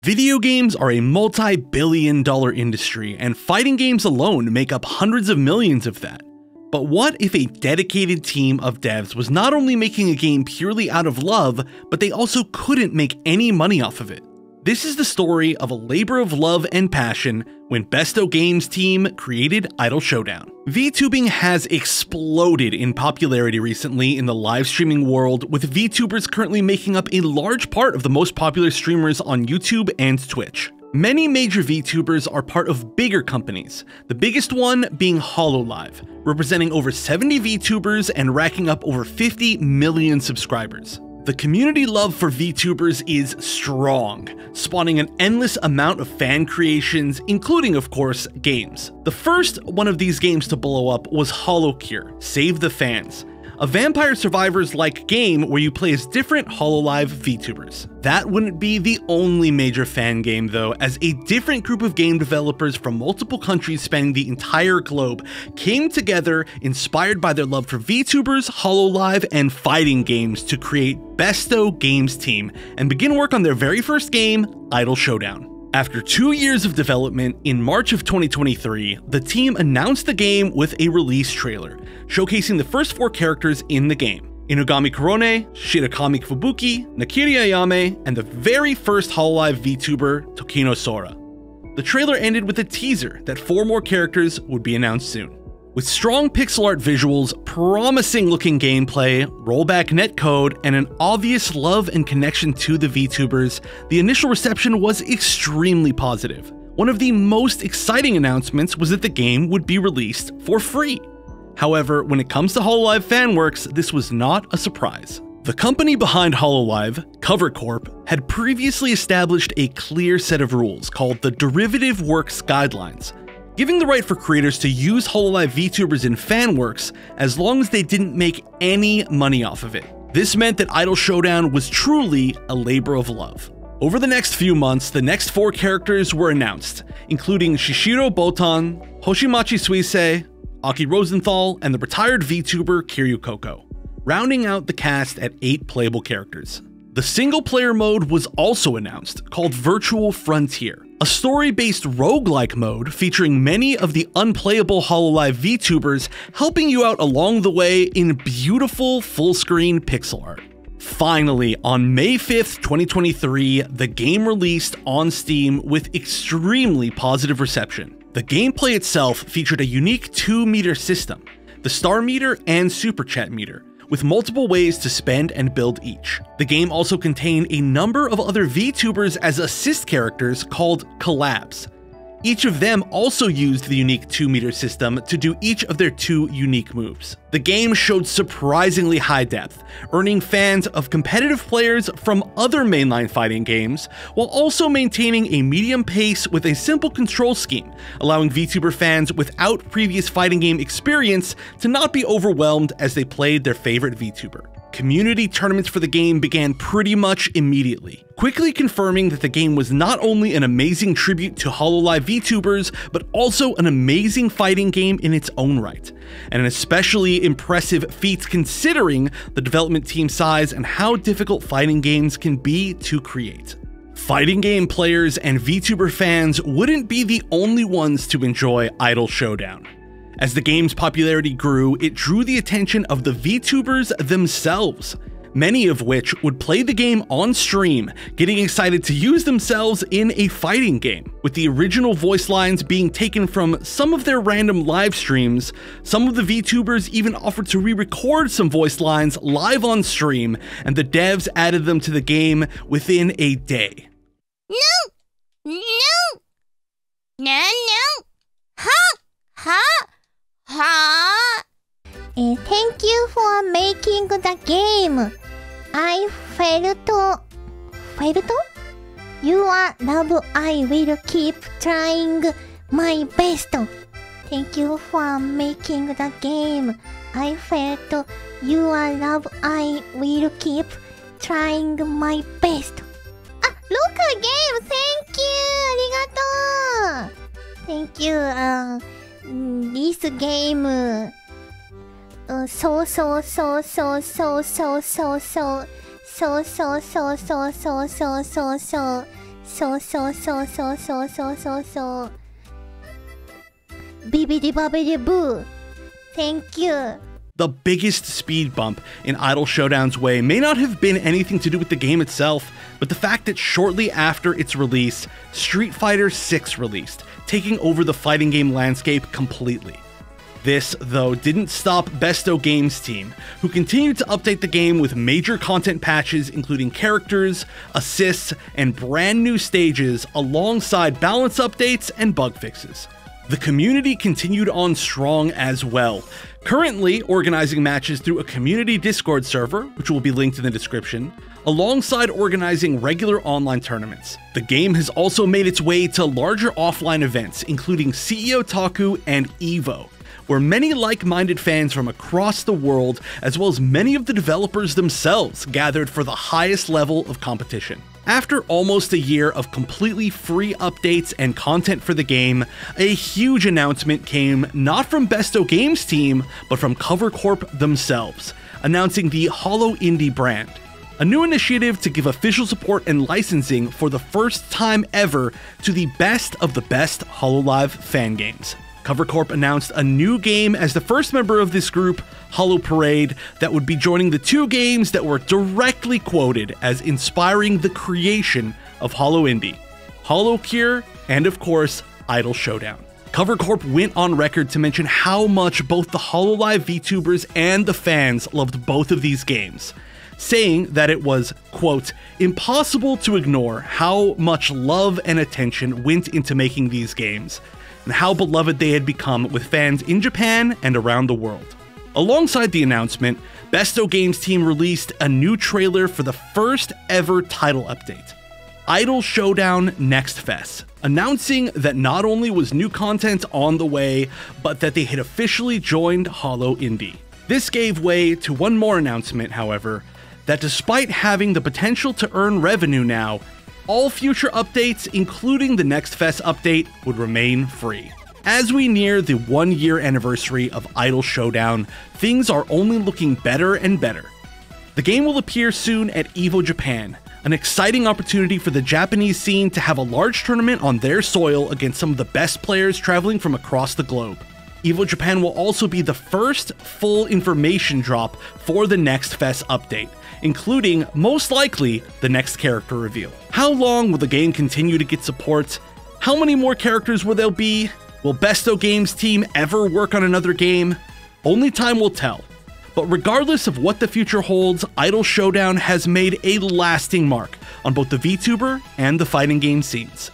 Video games are a multi-billion-dollar industry, and fighting games alone make up hundreds of millions of that. But what if a dedicated team of devs was not only making a game purely out of love, but they also couldn't make any money off of it? This is the story of a labor of love and passion when Besto Games team created Idle Showdown. VTubing has exploded in popularity recently in the live streaming world, with VTubers currently making up a large part of the most popular streamers on YouTube and Twitch. Many major VTubers are part of bigger companies, the biggest one being Hololive, representing over 70 VTubers and racking up over 50 million subscribers. The community love for VTubers is strong, spawning an endless amount of fan creations, including, of course, games. The first one of these games to blow up was Holocure, Save the Fans, a Vampire Survivors-like game where you play as different Hololive VTubers. That wouldn't be the only major fan game though, as a different group of game developers from multiple countries spanning the entire globe came together, inspired by their love for VTubers, Hololive, and fighting games, to create Besto Games team and begin work on their very first game, Idle Showdown. After 2 years of development, in March of 2023, the team announced the game with a release trailer, showcasing the first 4 characters in the game: Inugami Korone, Shirakami Fubuki, Nakiri Ayame, and the very first Hololive VTuber, Tokino Sora. The trailer ended with a teaser that 4 more characters would be announced soon. With strong pixel art visuals, promising looking gameplay, rollback netcode, and an obvious love and connection to the VTubers, the initial reception was extremely positive. One of the most exciting announcements was that the game would be released for free. However, when it comes to Hololive Fanworks, this was not a surprise. The company behind Hololive, Cover Corp, had previously established a clear set of rules called the Derivative Works Guidelines, giving the right for creators to use Hololive VTubers in fanworks as long as they didn't make any money off of it. This meant that Idle Showdown was truly a labor of love. Over the next few months, the next 4 characters were announced, including Shishiro Botan, Hoshimachi Suisei, Aki Rosenthal, and the retired VTuber Kiryu Koko, rounding out the cast at 8 playable characters. The single-player mode was also announced, called Virtual Frontier, a story-based roguelike mode featuring many of the unplayable Hololive VTubers, helping you out along the way in beautiful full-screen pixel art. Finally, on May 5th, 2023, the game released on Steam with extremely positive reception. The gameplay itself featured a unique 2-meter system, the Star Meter and Super Chat Meter, with multiple ways to spend and build each. The game also contained a number of other VTubers as assist characters called collabs. Each of them also used the unique 2-meter system to do each of their 2 unique moves. The game showed surprisingly high depth, earning fans of competitive players from other mainline fighting games, while also maintaining a medium pace with a simple control scheme, allowing VTuber fans without previous fighting game experience to not be overwhelmed as they played their favorite VTuber. Community tournaments for the game began pretty much immediately, quickly confirming that the game was not only an amazing tribute to Hololive VTubers, but also an amazing fighting game in its own right, and an especially impressive feat considering the development team size and how difficult fighting games can be to create. Fighting game players and VTuber fans wouldn't be the only ones to enjoy Idle Showdown. As the game's popularity grew, it drew the attention of the VTubers themselves, many of which would play the game on stream, getting excited to use themselves in a fighting game. With the original voice lines being taken from some of their random live streams, some of the VTubers even offered to re-record some voice lines live on stream, and the devs added them to the game within a day. No! Thank you for making the game. I felt your love. I will keep trying my best. Thank you for making the game. I felt your love. I will keep trying my best. Look again. Thank you. Arigato. Thank you. This game. So So. Bibbidi bobbidi boo. Thank you. The biggest speed bump in Idle Showdown's way may not have been anything to do with the game itself, but the fact that shortly after its release, Street Fighter VI released, taking over the fighting game landscape completely. This, though, didn't stop Besto Games' team, who continued to update the game with major content patches including characters, assists, and brand new stages alongside balance updates and bug fixes. The community continued on strong as well, currently organizing matches through a community Discord server, which will be linked in the description, alongside organizing regular online tournaments. The game has also made its way to larger offline events, including CEO Taku and EVO, where many like-minded fans from across the world, as well as many of the developers themselves, gathered for the highest level of competition. After almost a year of completely free updates and content for the game, a huge announcement came not from Besto Games' team, but from Cover Corp themselves, announcing the Holo Indie brand, a new initiative to give official support and licensing for the first time ever to the best of the best Hololive fan games. Cover Corp announced a new game as the first member of this group, Holo Parade, that would be joining the two games that were directly quoted as inspiring the creation of Holo Indie, Holo Cure, and of course, Idle Showdown. Cover Corp went on record to mention how much both the Hololive VTubers and the fans loved both of these games, saying that it was, quote, impossible to ignore how much love and attention went into making these games, and how beloved they had become with fans in Japan and around the world. Alongside the announcement, Besto Games' team released a new trailer for the first ever title update, Idle Showdown Next Fest, announcing that not only was new content on the way, but that they had officially joined Holo Indie. This gave way to one more announcement, however, that despite having the potential to earn revenue now, all future updates, including the Next Fest update, would remain free. As we near the 1-year anniversary of Idle Showdown, things are only looking better and better. The game will appear soon at EVO Japan, an exciting opportunity for the Japanese scene to have a large tournament on their soil against some of the best players traveling from across the globe. EVO Japan will also be the first full information drop for the Next Fest update, including, most likely, the next character reveal. How long will the game continue to get support? How many more characters will there be? Will Besto Games' team ever work on another game? Only time will tell. But regardless of what the future holds, Idle Showdown has made a lasting mark on both the VTuber and the fighting game scenes.